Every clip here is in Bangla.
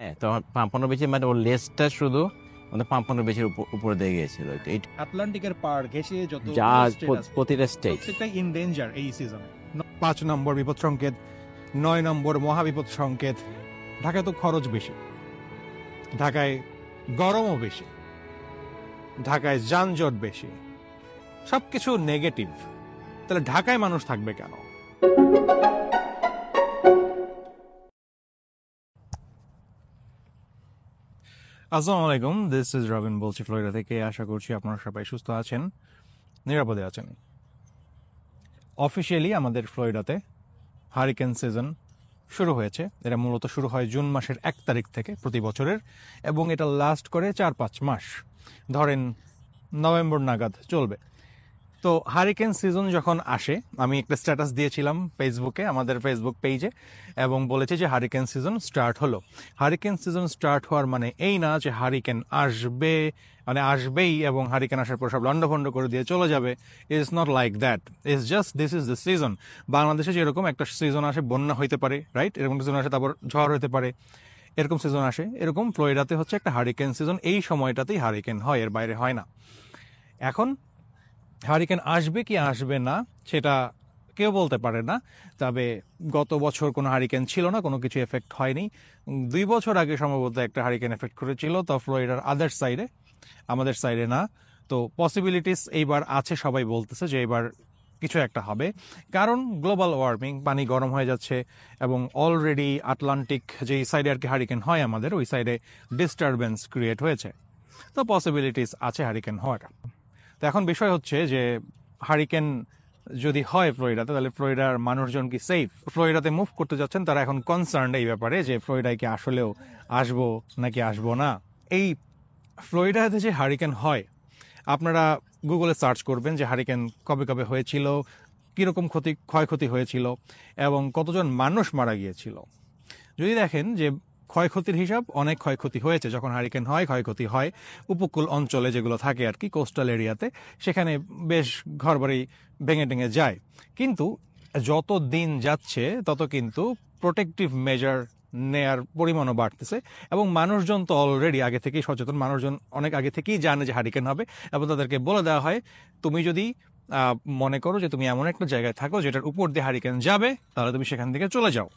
হ্যাঁ, তো আমার পাম্পানো বিচে মানে ওর লেজটা শুধু আমাদের পাম্পানো বিচের উপরে দিয়ে গিয়েছিল। আটলান্টিকের পার ঘেঁষে যত যা স্টেট আছে প্রতিটা স্টেট প্রত্যেকটাই ইন ডেঞ্জার এই সিজনে। 5 নম্বর বিপদ সংকেত, 9 নম্বর মহাবিপদ সংকেত। ঢাকায় তো খরচ বেশি, ঢাকায় গরমও বেশি, ঢাকায় যানজট বেশি, সবকিছু নেগেটিভ। তাহলে ঢাকায় মানুষ থাকবে কেন? আসসালামু আলাইকুম, দিস ইজ রবিন বলছি ফ্লোরিডা থেকে। আশা করছি আপনারা সবাই সুস্থ আছেন, নিরাপদে আছেন। অফিসিয়ালি আমাদের ফ্লোরিডাতে হারিকেন সিজন শুরু হয়েছে। এটা মূলত শুরু হয় জুন মাসের 1 তারিখ থেকে প্রতি বছরের, এবং এটা লাস্ট করে 4-5 মাস, ধরেন নভেম্বর নাগাদ চলবে। তো হারিকেন সিজন যখন আসে, আমি একটা স্ট্যাটাস দিয়েছিলাম ফেসবুকে, আমাদের ফেসবুক পেজে, এবং বলেছি যে হারিকেন সিজন স্টার্ট হলো। হারিকেন সিজন স্টার্ট হওয়ার মানে এই না যে হারিকেন আসবে, মানে আসবেই এবং হারিকেন আসার পর সব লন্ডভন্ড করে দিয়ে চলে যাবে। Is not like that, is just this is the season. বাংলাদেশে যেরকম একটা সিজন আসে, বন্যা হইতে পারে, রাইট, এরকম সিজন আসে, তারপর ঝড় হতে পারে, এরকম সিজন আসে, এরকম ফ্লোরিডাতে হচ্ছে একটা হারিকেন সিজন। এই সময়টাতেই হারিকেন হয়, এর বাইরে হয় না। এখন হারিকেন আসবে কি আসবে না সেটা কেউ বলতে পারে না। তবে গত বছর কোনো হারিকেন ছিল না, কোনো কিছু এফেক্ট হয়নি। 2 বছর আগে সম্ভবত একটা হারিকেন এফেক্ট করেছিল, তো ফ্লোরিডার আদার সাইডে, আমাদের সাইডে না। তো পসিবিলিটিস এইবার আছে, সবাই বলতেছে যে এবার কিছু একটা হবে, কারণ গ্লোবাল ওয়ার্মিং, পানি গরম হয়ে যাচ্ছে, এবং অলরেডি আটলান্টিক যেই সাইডে আর কি হারিকেন হয় আমাদের, ওই সাইডে ডিস্টারবেন্স ক্রিয়েট হয়েছে। তো পসিবিলিটিস আছে হারিকেন হওয়াটা। তো এখন বিষয় হচ্ছে যে হারিকেন যদি হয় ফ্লোরিডাতে, তাহলে ফ্লোরিডার মানুষজন কি সেফ? ফ্লোরিডাতে মুভ করতে যাচ্ছেন, তারা এখন কনসার্ন এই ব্যাপারে যে ফ্লোরিডায় কি আসলেও আসবো নাকি আসবো না। এই ফ্লোরিডাতে যে হারিকেন হয়, আপনারা গুগলে সার্চ করবেন যে হারিকেন কবে কবে হয়েছিল, কীরকম ক্ষয়ক্ষতি হয়েছিল, এবং কতজন মানুষ মারা গিয়েছিল। যদি দেখেন যে ক্ষয়ক্ষতির হিসাব, অনেক ক্ষয়ক্ষতি হয়েছে। যখন হারিকেন হয়, ক্ষয়ক্ষতি হয় উপকূল অঞ্চলে যেগুলো থাকে আর কি, কোস্টাল এরিয়াতে, সেখানে বেশ ঘরবাড়ি ভেঙে টেঙে যায়। কিন্তু যত দিন যাচ্ছে তত কিন্তু প্রোটেকটিভ মেজার নেয়ার পরিমাণও বাড়তেছে, এবং মানুষজন তো অলরেডি আগে থেকেই সচেতন। মানুষজন অনেক আগে থেকেই জানে যে হারিকেন হবে, এবং তাদেরকে বলে দেওয়া হয়, তুমি যদি মনে করো যে তুমি এমন একটা জায়গায় থাকো যেটার উপর দিয়ে হারিকেন যাবে, তাহলে তুমি সেখান থেকে চলে যাও।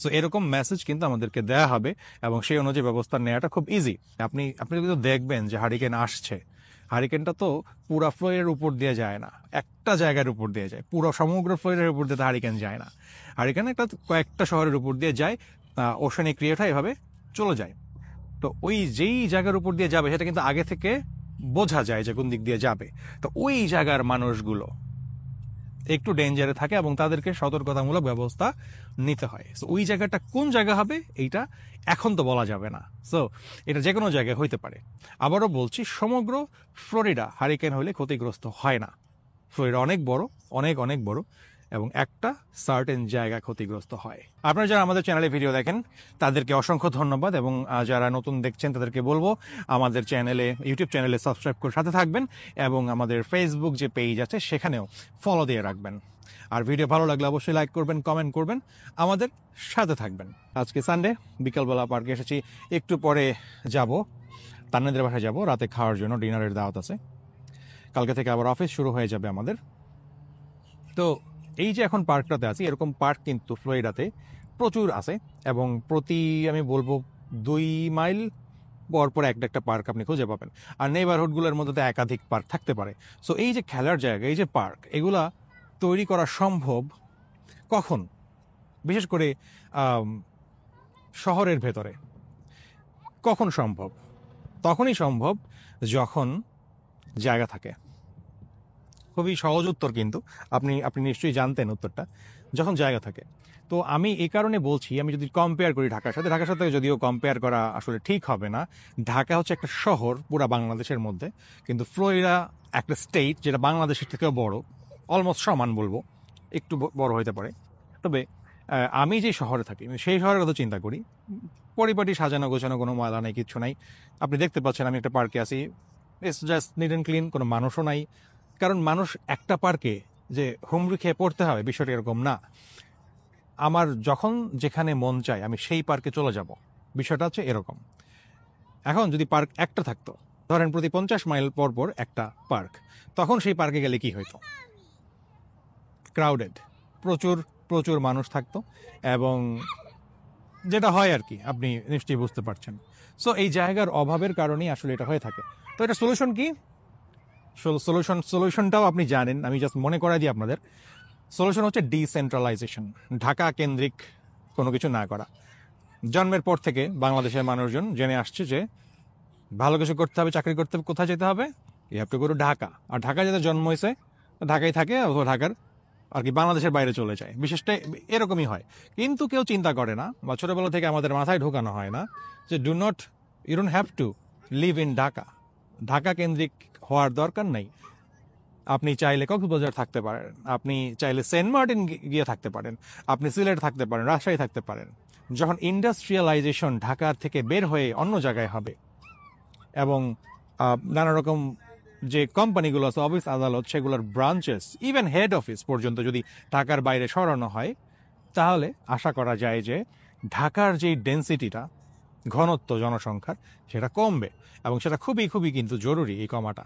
সো এরকম মেসেজ কিন্তু আমাদেরকে দেওয়া হবে, এবং সেই অনুযায়ী ব্যবস্থা নেওয়াটা খুব ইজি। আপনি কিন্তু দেখবেন যে হারিকেন আসছে, হারিকেনটা তো পুরো ফ্লোরিডার উপর দিয়ে যায় না, একটা জায়গার উপর দিয়ে যায়। পুরো সমগ্র ফ্লোরিডার উপর দিয়ে হারিকেন যায় না, হারিকেন একটা কয়েকটা শহরের উপর দিয়ে যায়, ওশানে ক্রিয়েট হয়, এভাবে চলে যায়। তো ওই যেই জায়গার উপর দিয়ে যাবে সেটা কিন্তু আগে থেকে বোঝা যায় যে কোন দিক দিয়ে যাবে। তো ওই জায়গার মানুষগুলো একটু ডেঞ্জারে থাকে, এবং তাদেরকে সতর্কতামূলক ব্যবস্থা নিতে হয়। সো ওই জায়গাটা কোন জায়গা হবে এইটা এখন তো বলা যাবে না। সো এটা যে কোনো জায়গায় হইতে পারে। আবারও বলছি, সমগ্র ফ্লোরিডা হারিকেন হলে ক্ষতিগ্রস্ত হয় না। ফ্লোরিডা অনেক বড়, অনেক অনেক বড়, এবং একটা সার্টেন জায়গা ক্ষতিগ্রস্ত হয়। আপনারা যারা আমাদের চ্যানেলে ভিডিও দেখেন তাদেরকে অসংখ্য ধন্যবাদ, এবং যারা নতুন দেখছেন তাদেরকে বলবো আমাদের চ্যানেলে, ইউটিউব চ্যানেলে সাবস্ক্রাইব করে সাথে থাকবেন, এবং আমাদের ফেসবুক যে পেজ আছে সেখানেও ফলো দিয়ে রাখবেন। আর ভিডিও ভালো লাগলে অবশ্যই লাইক করবেন, কমেন্ট করবেন, আমাদের সাথে থাকবেন। আজকে সানডে, বিকালবেলা পার্কে এসেছি, একটু পরে যাব তান্নাদের বাসায়, যাব রাতে খাওয়ার জন্য, ডিনারের দাওয়াত আছে। কালকে থেকে আবার অফিস শুরু হয়ে যাবে আমাদের। তো এই যে এখন পার্কটাতে আছি, এরকম পার্ক কিন্তু ফ্লোরিডাতে প্রচুর আছে, এবং আমি বলবো 2 মাইল পর পর একটা একটা পার্ক আপনি খুঁজে পাবেন। আর নেইবারহুডগুলোর মধ্যে তো একাধিক পার্ক থাকতে পারে। সো এই যে খেলার জায়গা, এই যে পার্ক, এগুলা তৈরি করা সম্ভব কখন? বিশেষ করে শহরের ভেতরে কখন সম্ভব? তখনই সম্ভব যখন জায়গা থাকে। খুবই সহজ উত্তর, কিন্তু আপনি নিশ্চয়ই জানতেন উত্তরটা, যখন জায়গা থাকে। তো আমি এই কারণে বলছি, আমি যদি কম্পেয়ার করি ঢাকার সাথে যদিও কম্পেয়ার করা আসলে ঠিক হবে না। ঢাকা হচ্ছে একটা শহর পুরা বাংলাদেশের মধ্যে, কিন্তু ফ্লোরিডা একটা স্টেট যেটা বাংলাদেশের থেকেও বড়, অলমোস্ট সমান বলবো, একটু বড় হতে পারে। তবে আমি যে শহরে থাকি, সেই শহরের কথা চিন্তা করি, পরিপাটি সাজানো গোছানো, কোনো ময়লা নেই, কিচ্ছু নাই। আপনি দেখতে পাচ্ছেন আমি একটা পার্কে আছি, it's just neat and clean, কোনো মানুষও নাই। কারণ মানুষ একটা পার্কে যে হুমড়ি খেয়ে পড়তে হবে, বিষয়টা এরকম না। আমার যখন যেখানে মন চায় আমি সেই পার্কে চলে যাব। বিষয়টা হচ্ছে এরকম। এখন যদি পার্ক একটা থাকতো, ধরেন প্রতি 50 মাইল পর পর একটা পার্ক, তখন সেই পার্কে গেলে কি হইতো? ক্রাউডেড, প্রচুর প্রচুর মানুষ থাকতো, এবং যেটা হয় আর কি, আপনি নিশ্চয়ই বুঝতে পারছেন। সো এই জায়গার অভাবের কারণেই আসলে এটা হয়ে থাকে। তো এটা সলিউশন কি? সলিউশনটাও আপনি জানেন, আমি জাস্ট মনে করাই দিই আপনাদের। সলিউশন হচ্ছে ডিসেন্ট্রালাইজেশন, ঢাকা কেন্দ্রিক কোনো কিছু না করা। জন্মের পর থেকে বাংলাদেশের মানুষজন জেনে আসছে যে ভালো কিছু করতে হবে, চাকরি করতে হবে, কোথায় যেতে হবে? You have to go to Dhaka. আর ঢাকায় যাদের জন্ম হয়েছে ঢাকায় থাকে, অথবা ঢাকার আর কি বাংলাদেশের বাইরে চলে যায়, বিশেষটা এরকমই হয়। কিন্তু কেউ চিন্তা করে না, বা ছোটবেলা থেকে আমাদের মাথায় ঢোকানো হয় না যে you don't have to live in Dhaka. Dhaka কেন্দ্রিক হওয়ার দরকার নেই। আপনি চাইলে কক্সবাজার থাকতে পারেন, আপনি চাইলে সেন্ট মার্টিন গিয়ে থাকতে পারেন, আপনি সিলেট থাকতে পারেন, রাজশাহী থাকতে পারেন। যখন ইন্ডাস্ট্রিয়ালাইজেশন ঢাকার থেকে বের হয়ে অন্য জায়গায় হবে, এবং নানা রকম যে কোম্পানিগুলো আছে, অফিস আদালত, সেগুলোর ব্রাঞ্চেস, ইভেন হেড অফিস পর্যন্ত যদি ঢাকার বাইরে সরানো হয়, তাহলে আশা করা যায় যে ঢাকার যেই ডেন্সিটিটা, ঘনত্ব জনসংখ্যার, সেটা কমবে। এবং সেটা খুবই খুবই কিন্তু জরুরি এই কমাটা,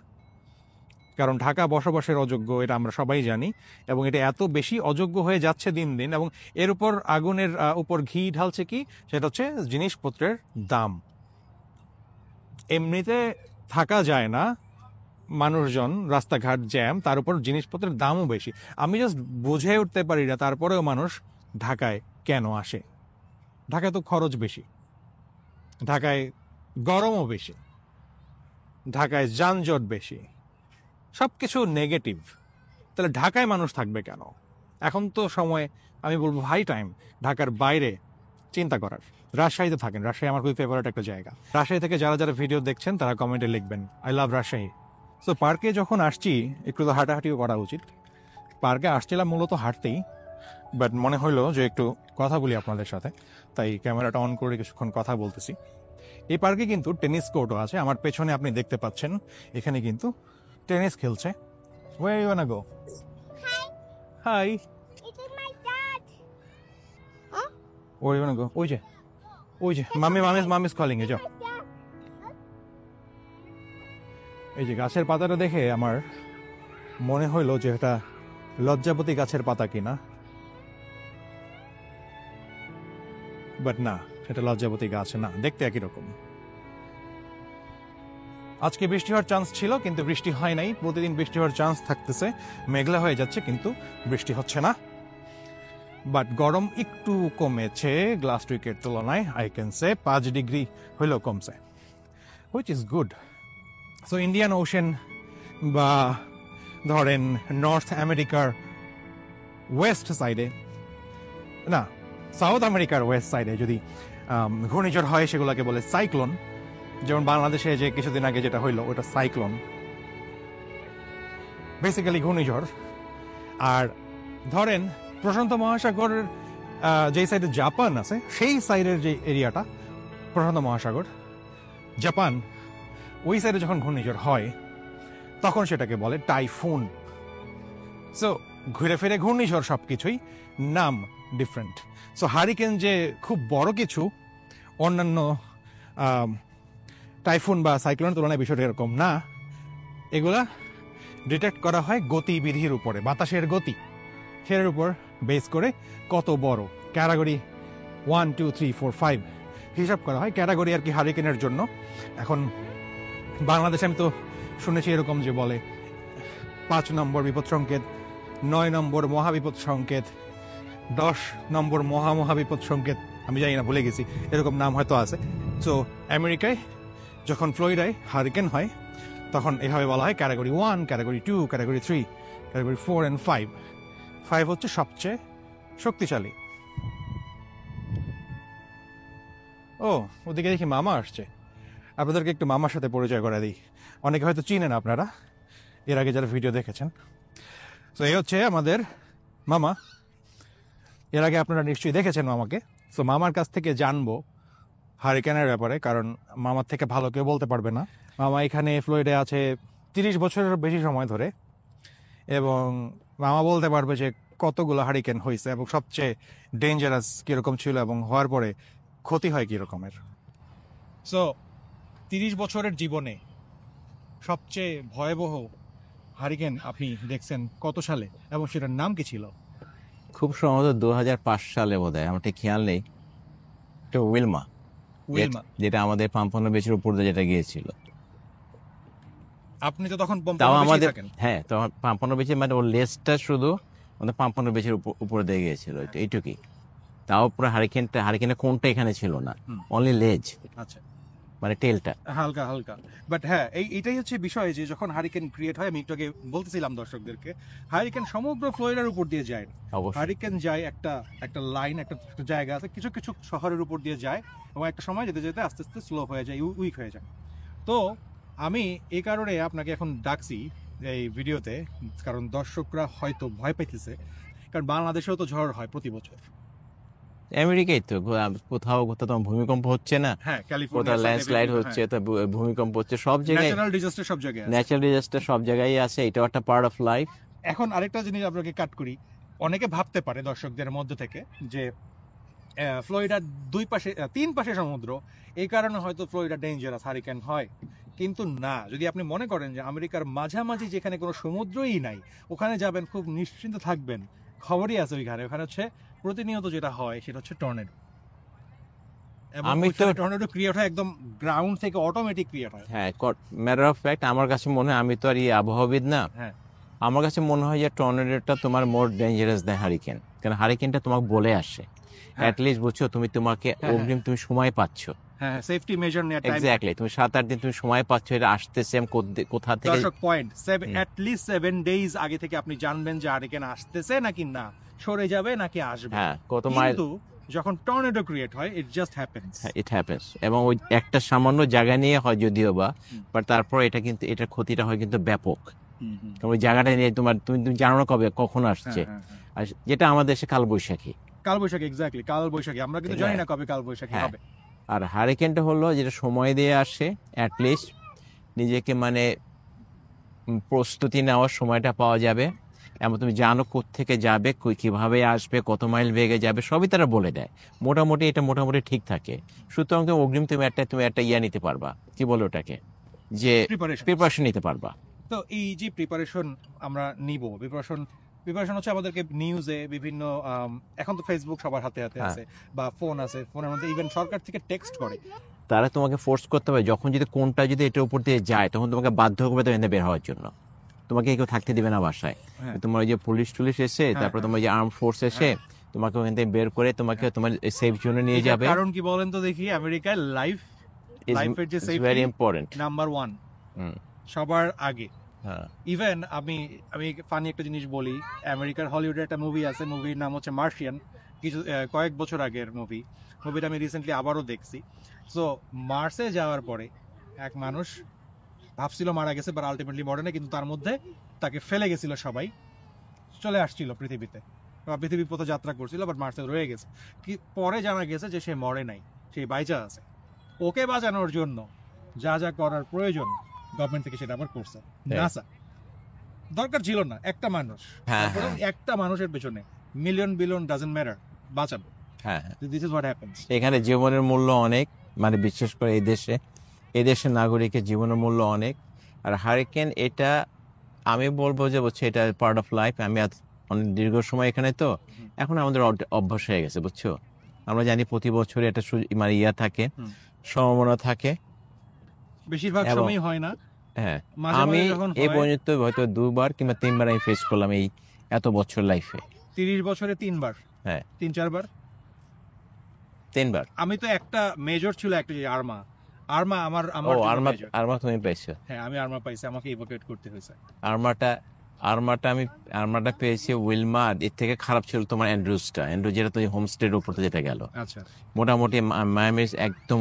কারণ ঢাকা বসবাসের অযোগ্য, এটা আমরা সবাই জানি। এবং এটা এত বেশি অযোগ্য হয়ে যাচ্ছে দিন দিন, এবং এর উপর আগুনের উপর ঘি ঢালছে কি? সেটা হচ্ছে জিনিসপত্রের দাম। এমনিতে থাকা যায় না, মানুষজন, রাস্তাঘাট জ্যাম, তার উপর জিনিসপত্রের দামও বেশি। আমি জাস্ট বুঝে উঠতে পারি না তারপরেও মানুষ ঢাকায় কেন আসে। ঢাকায় তো খরচ বেশি, ঢাকায় গরমও বেশি, ঢাকায় যানজট বেশি, সব কিছু নেগেটিভ। তাহলে ঢাকায় মানুষ থাকবে কেন? এখন তো সময়, আমি বলবো হাই টাইম ঢাকার বাইরে চিন্তা করার। রাজশাহীতে থাকেন, রাজশাহী আমার খুবই ফেভারিট একটা জায়গা। রাজশাহী থেকে যারা যারা ভিডিও দেখছেন তারা কমেন্টে লিখবেন আই লাভ রাজশাহী। সো পার্কে যখন আসছি, একটু তো হাঁটাহাঁটিও করা উচিত। পার্কে আসছিলাম মূলত হাঁটতেই, বাট মনে হইলো যে একটু কথা বলি আপনাদের সাথে, তাই ক্যামেরাটা অন করে কিছুক্ষণ কথা বলতেছি। এই পার্কে কিন্তু টেনিস কোর্টও আছে, আমার পেছনে আপনি দেখতে পাচ্ছেন, এখানে কিন্তু টেনিস খেলছে। Where you wanna go? Hi. It is my dad. Huh? Where you wanna go? ওই যে মামি's calling you, যাও। My dad. এই যে গাছের পাতাটা দেখে আমার মনে হইলো যে এটা লজ্জাপতি গাছের পাতা কিনা, বাট না, এটা লজ্জাপতি গাছ না, দেখতে একই রকম। আজকে বৃষ্টি হওয়ার চান্স ছিল, কিন্তু বৃষ্টি হয় নাই। প্রতিদিন বৃষ্টি হওয়ার চান্স থাকতেছে, মেঘলা হয়ে যাচ্ছে, কিন্তু বৃষ্টি হচ্ছে না। বাট গরম একটু কমেছে লাস্ট উইকের তুলনায়, আই ক্যান সে 5 ডিগ্রি হইলেও কমছে, which is good. So Indian ocean বা ধরেন নর্থ আমেরিকার ওয়েস্ট সাইডে, না সাউথ আমেরিকার ওয়েস্ট সাইডে যদি ঘূর্ণিঝড় হয়, সেগুলোকে বলে সাইক্লোন। যেমন বাংলাদেশে যে কিছুদিন আগে যেটা হইলো, ওটা সাইক্লোন, বেসিক্যালি ঘূর্ণিঝড়। আর ধরেন প্রশান্ত মহাসাগরের যেই সাইডে জাপান আছে, সেই সাইডের যে এরিয়াটা প্রশান্ত মহাসাগর, জাপান, ওই সাইডে যখন ঘূর্ণিঝড় হয়, তখন সেটাকে বলে টাইফুন। সো ঘুরে ফিরে ঘূর্ণিঝড় সবকিছুই, নাম ডিফারেন্ট। সো হারিকেন যে খুব বড় কিছু, অন্যান্য টাইফুন বা সাইক্লোনের তুলনায় বিষয়টা এরকম না। এগুলা ডিটেক্ট করা হয় গতিবিধির উপরে, বাতাসের গতি, সেটার উপর বেস করে কত বড় ক্যাটাগরি 1, 2, 3, 4, 5 হিসাব করা হয় ক্যাটাগরি আর কি হারিকেনের জন্য। এখন বাংলাদেশে আমি তো শুনেছি এরকম যে বলে 5 নম্বর বিপদ সংকেত, 9 নম্বর মহাবিপদ সংকেত, 10 নম্বর মহাবিপদ সংকেত, আমি জানি না, ভুলে গেছি, এরকম নাম হয়তো আছে। সো আমেরিকায় যখন ফ্লোরিডায় হারিকেন হয়, তখন এভাবে বলা হয় category 1, category 2, category 3, category 4 and 5। 5 হচ্ছে সবচেয়ে শক্তিশালী। ও, ওদিকে দেখি মামা আসছে, আপনাদেরকে একটু মামার সাথে পরিচয় করে দিই। অনেকে হয়তো চিনেন আপনারা, এর আগে যারা ভিডিও দেখেছেন। তো এই হচ্ছে আমাদের মামা, এর আগে আপনারা নিশ্চয়ই দেখেছেন মামাকে। তো মামার কাছ থেকে জানবো হারিকেনের ব্যাপারে, কারণ মামার থেকে ভালো কেউ বলতে পারবে না। মামা এখানে ফ্লোরিডে আছে 30 বছরের বেশি সময় ধরে, এবং মামা বলতে পারবে যে কতগুলো হারিকেন হয়েছে এবং সবচেয়ে ডেঞ্জারাস কীরকম ছিল, এবং হওয়ার পরে ক্ষতি হয় কী রকমের। সো 30 বছরের জীবনে সবচেয়ে ভয়াবহ হারিকেন আপনি দেখছেন কত সালে এবং সেটার নাম কি ছিল? খুব সম্ভবত 2005 সালে বোধ হয়, আমার ঠিক খেয়াল নেই। তো উইলমা, উইলমা। যেটা আমাদের পাম্পন বেচের উপর দিয়ে যেটা গিয়েছিল। আপনি তো তখন তাও পম্পন আমাদের, থাকেন। হ্যাঁ, তো পাম্পন বেচে মানে ওর লেজটা শুধু আমাদের পাম্পন বেচের উপর দিয়ে গিয়েছিল, এইটুকুই। তাও পুরো হারিকেনের কোনটা এখানে ছিল না, হুম। অনলি লেজ, আচ্ছা, মানে টেলটা। হালকা হালকা। বাট হ্যাঁ, এইটাই হচ্ছে বিষয় যে যখন হারিকেন ক্রিয়েট হয়, আমি একটু আগে বলতেছিলাম দর্শকদেরকে, হারিকেন সমগ্র ফ্লোরিডার উপর দিয়ে যায় না। অবশ্যই হারিকেন যায় একটা লাইন, একটা জায়গা আছে, কিছু কিছু শহরের উপর দিয়ে যায় এবং একটা সময় যেতে যেতে আস্তে আস্তে স্লো হয়ে যায়, উইক হয়ে যায়। তো আমি এই কারণে আপনাকে এখন ডাকছি এই ভিডিওতে, কারণ দর্শকরা হয়তো ভয় পাইতেছে, কারণ বাংলাদেশেও তো ঝড় হয় প্রতি বছর। আমেরিকায় তো কোথাও কোথাও তো ভূমিকম্প হচ্ছে না, হ্যাঁ, কোথাও ল্যান্ডস্লাইড হচ্ছে, তো ভূমিকম্প হচ্ছে সব জায়গায়, ন্যাচারাল ডিজাস্টার সব জায়গায় আছে। ন্যাচারাল ডিজাস্টার সব জায়গায় আছে, এটাও একটা পার্ট অফ লাইফ। এখন আরেকটা জিনিস আপনাকে কাট করি, অনেকে ভাবতে পারে দর্শকদের মধ্যে থেকে যে ফ্লোরিডার তিন পাশে সমুদ্র, এই কারণে হয়তো ফ্লোরিডা ডেঞ্জারাস হারিকেন হয়, কিন্তু না। যদি আপনি মনে করেন যে আমেরিকার মাঝামাঝি যেখানে কোনো সমুদ্রই নাই, ওখানে যাবেন, খুব নিশ্চিন্ত থাকবেন, খবরই আছে ওইখানে। ওখানে হচ্ছে প্রতিনিয়ত যেটা হয় সেটা হচ্ছে টর্নেডো, এবং আমি তো টর্নেডো ক্রিয়েট হয় একদম গ্রাউন্ড থেকে, অটোমেটিক ক্রিয়েট হয়। হ্যাঁ, ম্যাটার অফ ফ্যাক্ট আমার কাছে মনে হয়, আমি তো আর আবহাওয়াবিদ না, হ্যাঁ, আমার কাছে মনে হয় যে টর্নেডোটা তোমার মোর ডেঞ্জারাস দেন হারিকেন, কারণ হারিকেনটা তোমাকে বলে আসে, অ্যাটলিস্ট বুঝছো তুমি, তোমাকে অগ্রিম তুমি সময় পাচ্ছ। হ্যাঁ, সেফটি মেজার নেওয়ার টাইম। এক্স্যাক্টলি, তুমি 7-8 দিন তুমি সময় পাচ্ছ, এটা আসতেছে, আমি কোথা থেকে। দর্শক পয়েন্ট, অ্যাট লিস্ট 7 ডেজ আগে থেকে আপনি জানবেন যে হারিকেন আসতেছে নাকি না, সরে যাবে নাকি আসবে। হ্যাঁ, কত মাইল। কিন্তু যখন টর্নেডো ক্রিয়েট হয়, it just happens. It happens, এবং ওই একটা সামান্য জায়গা নিয়ে হয় যদিও বা, বাট তারপর এটা কিন্তু, এটার ক্ষতিটা হয় কিন্তু ব্যাপক। কারণ ওই জায়গাটা নিয়ে তুমি জানো না কবে কখন আসছে। আর যেটা আমাদের দেশে কালবৈশাখী, এক্স্যাক্টলি কালবৈশাখী, আমরা কিন্তু জানি না কবে কালবৈশাখী হ্যাঁ। হবে। আর হারিকেনটা হলো যেটা সময় দিয়ে আসে, অ্যাটলিস্ট নিজেকে মানে প্রস্তুতি নেওয়ার সময়টা পাওয়া যাবে, এমন তুমি জানো কোত্থেকে যাবে, কিভাবে আসবে, কত মাইল বেগে যাবে, সবই তারা বলে দেয়। মোটামুটি এটা মোটামুটি ঠিক থাকে, সুতরাং তুমি অগ্রিম তুমি একটা ইয়া নিতে পারবা, কি বলে ওটাকে, যে প্রিপারেশন নিতে পারবা। তো এই যে প্রিপারেশন আমরা নিব, প্রিপারেশন হচ্ছে আমাদেরকে নিউজে বিভিন্ন, এখন তো ফেসবুক সবার হাতে হাতে আছে, বা ফোন আছে, ফোনের মধ্যে ইভেন সরকার থেকে টেক্সট করে, তারা তোমাকে ফোর্স করতে হবে, যখন যদি কোনটা যদি এটার উপর দিয়ে যায়, তখন তোমাকে বাধ্য করবে তো এনে বের হওয়ার জন্য, তোমাকে কেউ থাকতে দিবে না বাসায়। তোমার ওই যে পুলিশ টুলিশ এসে, তারপর তোমার যে আর্ম ফোর্স এসে তোমাকে ওখান থেকে বের করে তোমাকে তোমার সেফ জোনে নিয়ে যাবে। কারণ কি বলেন তো দেখি, আমেরিকায় লাইফের যে সেফটি ভেরি ইম্পর্টেন্ট, নাম্বার 1 সবার আগে। হ্যাঁ, ইভেন আমি ফানি একটা জিনিস বলি, আমেরিকার হলিউডের একটা মুভি আছে, মুভির নাম হচ্ছে মার্শিয়ান, কয়েক বছর আগের মুভিটা আমি রিসেন্টলি আবারও দেখছি। সো মার্সে যাওয়ার পরে এক মানুষ ভাবছিল মারা গেছে, বাট আলটিমেটলি মরে না, কিন্তু তার মধ্যে তাকে ফেলে গেছিল সবাই, চলে আসছিল পৃথিবীতে, পৃথিবীর পথে যাত্রা করছিল, বাট মার্সে রয়ে গেছে। কি পরে জানা গেছে যে সে মরে নাই, সে বাইচা আছে। ওকে বাঁচানোর জন্য যা যা করার প্রয়োজন গভর্নমেন্ট থেকে সেটা আবার করছে নাসা। দরকার ছিল না একটা মানুষ, একটা মানুষের পেছনে মিলিয়ন বিলিয়ন ডাজন্ট ম্যাটার, বাঁচানো। হ্যাঁ, দিস ইজ হোয়াট হ্যাপেন্স। এখানে জীবনের মূল্য অনেক, মানে বিশেষ করে এই দেশের নাগরিকের জীবনের মূল্য অনেক। আর হারিকেন এটা আমি বলবো যে বুঝছো, এটা পার্ট অফ লাইফ। আমি অনেক দীর্ঘ সময় এখানে, তো এখন আমাদের অভ্যাস হয়ে গেছে, বুঝছো। আমরা জানি প্রতি বছরে একটা মানে ইয়া থাকে, সম্ভাবনা থাকে, বেশিরভাগ সময় হয় না। হ্যাঁ, আমি এই পর্যন্ত হয়তো 2বার কিংবা 3বার আমি ফেস করলাম এই এত বছর লাইফে। 30 বছরে 3বার, হ্যাঁ, 3-4 বার, 3বার। আমি তো একটা মেজর ছিল, একটা যে আর্মা আমার আর্মা তুমি পাইছো? হ্যাঁ, আমি আর্মা পাইছি, আমাকে ইভোকেট করতে হয়েছে। আর্মাটা পেয়েছি উইলমা। এর থেকে খারাপ ছিল তোমার অ্যান্ড্রুজ, যেটা তো হোমস্টের উপর যেটা গেল। আচ্ছা, মোটামুটি মায়ামির একদম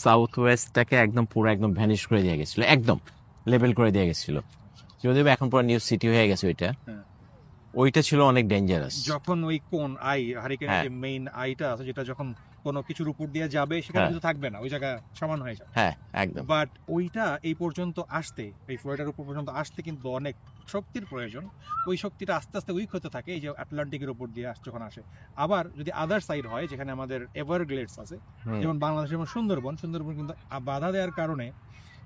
সাউথ ওয়েস্টটাকে একদম পুরো একদম ভ্যানিশ করে দিয়ে গেছিল, একদম লেভেল করে দিয়ে গেছিল। যদিও এখন পুরো নিউ সিটি হয়ে গেছে ওইটা ছিল অনেক ডেঞ্জারাস। যখন ওই কোন হারিকেনের যে মেইন আইটা আছে, যেটা যখন কোনো কিছুর উপর দিয়ে যাবে, সেখানে হ্যাঁ। কিন্তু থাকবে না, ওই জায়গা সমান হয়ে যাবে। হ্যাঁ একদম। বাট ওইটা এই পর্যন্ত আসতে, এই ফ্লোরিডার উপর পর্যন্ত আসতে কিন্তু অনেক শক্তির প্রয়োজন। ওই শক্তিটা আস্তে আস্তে উইক হতে থাকে এই যে আটলান্টিকের উপর দিয়ে যখন আসে। আবার যদি আদার সাইড হয়, যেখানে আমাদের এভারগ্লেডস আছে, হুম। যেমন বাংলাদেশের যেমন সুন্দরবন কিন্তু বাধা দেওয়ার কারণে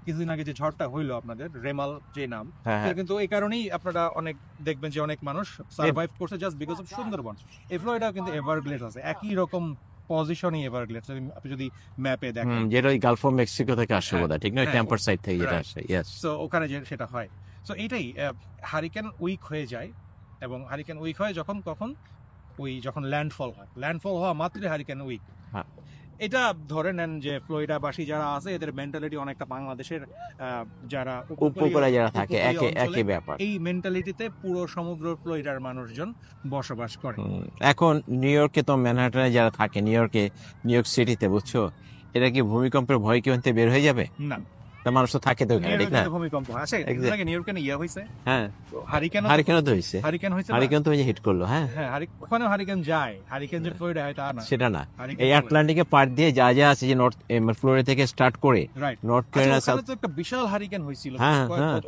কিছুদিন আগে যে ঝড়টা হইলো আপনাদের, রেমাল যে নাম, হ্যাঁ হ্যাঁ সেটা কিন্তু এই কারণেই আপনারা অনেক দেখবেন যে অনেক মানুষ সার্ভাইভ করছে জাস্ট বিকজ অফ সুন্দরবন। এই ফ্লোরিডাও কিন্তু এভারগ্লেডস আছে, একই রকম পজিশনই এভারগ্লেডস, আপনি যদি ম্যাপে দেখেন। যেটা ওই গালফ অফ মেক্সিকো থেকে আসে হ্যাঁ, বোধহয়, ঠিক না? হ্যাঁ, টেম্পার সাইড থেকে যেটা right. আসে, ইয়েস। সো ওখানে যে সেটা হয়, সো এটাই হারিকেন উইক হয়ে যায়। এবং হারিকেন উইক হয় কখন যখন ল্যান্ডফল হয়, ল্যান্ডফল হওয়া মাত্রই হারিকেন উইক। হ্যাঁ। এটা ধরে নেন যে ফ্লোরিডাবাসী যারা আছে, এদের মেন্টালিটি অনেকটা বাংলাদেশের যারা উপকূলে যারা থাকে উপকূলীয় একই অঞ্চলে, ব্যাপার। এই মেন্টালিটিতে পুরো সমুদ্র ফ্লোরিডার মানুষজন বসবাস করে। এখন নিউ ইয়র্কে তো ম্যানহাটনে যারা থাকে, নিউ ইয়র্ক সিটিতে, বুঝছো, এটা কি ভূমিকম্পের ভয় কি ওখানে বের হয়ে যাবে? না, তা মানুষ তো থাকে তো ওখানে, ঠিক না? নিউ ভূমিকম্প আছে, Exactly. নিউ ইয়র্কে ইয়ে হয়েছে, হ্যাঁ, হারিকেনও তো হয়েছে। হারিকেন হয়েছে না? হারিকেন তো ওই যে হিট করলো, হ্যাঁ। হ্যাঁ, ওখানে হারিকেন যায়, হারিকেন যে ফ্লোরিডা হয় তা না। সেটা না, হারিকেন এই চলে। আটলান্টিকে পার দিয়ে যা যা আছে, যে নর্থ ফ্লোরিডা থেকে স্টার্ট করে রাইট, নর্থ ক্যারোলিনা, ওখানে তো একটা বিশাল হারিকেন হয়েছিল। হ্যাঁ, হ্যাঁ।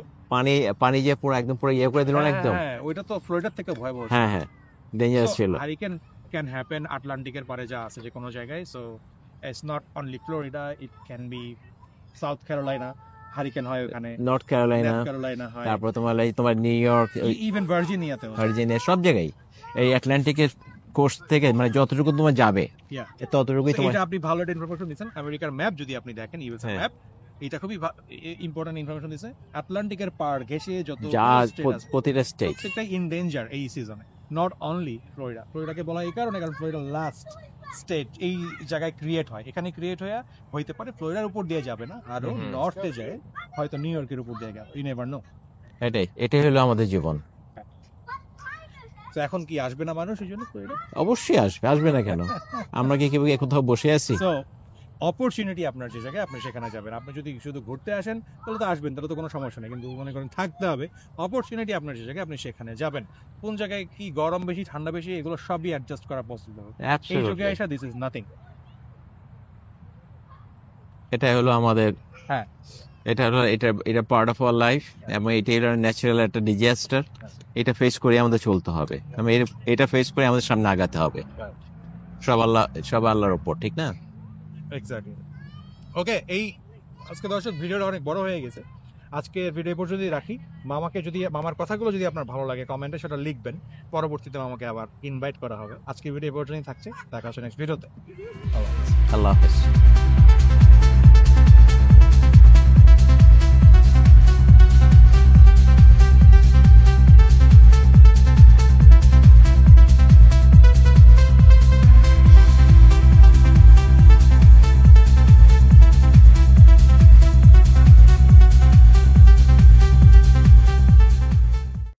পানি যে পুরো একদম পুরো ইয়ে করে দিল না একদম। হ্যাঁ, ওইটা তো ফ্লোরিডার থেকে ভয়াবহ। হ্যাঁ হ্যাঁ, ডেঞ্জারাস ছিল। হারিকেন ক্যান হ্যাপেন আটলান্টিকের পারে যা আছে যে কোনো জায়গায়। So it's not only Florida, it can be south Carolina, hurricane হয় ওখানে, নর্থ ক্যারোলাইনা, নর্থ ক্যারোলাইনা হয়, তারপর তোমার নিউ ইয়র্ক, ইভেন ভার্জিনিয়াতেও। ভার্জিনিয়া, সব জায়গায় এই আটলান্টিকের কোস্ট থেকে মানে যতটুকু তোমার যাবে, Yeah. ততটুকুই তোমার। এটা আপনি ভালো একটা ইনফরমেশন দিচ্ছেন। আমেরিকার ম্যাপ যদি আপনি দেখেন, ইউএস হ্যাঁ। ম্যাপ, এটা খুবই ইম্পর্টেন্ট ইনফরমেশন দিচ্ছে। আটলান্টিকের পাড় ঘেঁষে যত যা state আছে, প্রতিটা স্টেট, প্রত্যেকটাই ইন ডেঞ্জার এই সিজনে। নট অনলি ফ্লোরিডা, ফ্লোরিডাকে বলা এই কারণে কারণ ফ্লোরিডা লাস্ট স্টেট এই জায়গায় ক্রিয়েট হয়। এখানে ক্রিয়েট হইতে পারে ফ্লোরিডার উপর দিয়ে যাবে না, আরো হুম। নর্থে যায়, হয়তো নিউ ইয়র্কের উপর দিয়ে গেল, ইউ নেভার নো। এটাই হলো আমাদের জীবন। তো এখন কি আসবে না মানুষ এই জন্য ফ্লোরিডা? অবশ্যই আসবে না কেন? আমরা কি কেউ কোথাও বসে আছি? সো অপরচুনিটি আপনার যে জায়গায়, আপনি সেখানে যাবেন। আপনি যদি শুধু ঘুরতে আসেন তাহলে তো আসবেন, তাহলে তো কোনো সমস্যা নেই, কিন্তু মনে করেন থাকতে হবে, অপরচুনিটি আপনার যে জায়গায়, আপনি সেখানে যাবেন। কোন জায়গায় কি গরম বেশি ঠান্ডা বেশি, এগুলো সবই অ্যাডজাস্ট করা পসিবল। এই Absolutely. যুগে এসে দিস ইজ নাথিং। এটাই হলো আমাদের, হ্যাঁ, এটা পার্ট অফ আওয়ার লাইফ, এবং এটাই হলো ন্যাচারাল একটা ডিজাস্টার। এটা ফেস করে আমাদের চলতে হবে, এটা ফেস করে আমাদের সামনে আগাতে হবে। সব আল্লাহর উপর, ঠিক না? এক্স্যাক্টলি। ওকে, এই আজকে দর্শক ভিডিওটা অনেক বড় হয়ে গেছে। আজকে ভিডিও পর্যন্ত রাখি। মামার কথাগুলো যদি আপনার ভালো লাগে, কমেন্টে সেটা লিখবেন, পরবর্তীতে মামাকে আবার ইনভাইট করা হবে। আজকে ভিডিও পর্যন্তই থাকছে, দেখা হচ্ছে নেক্সট ভিডিওতে। আল্লাহ হাফেজ।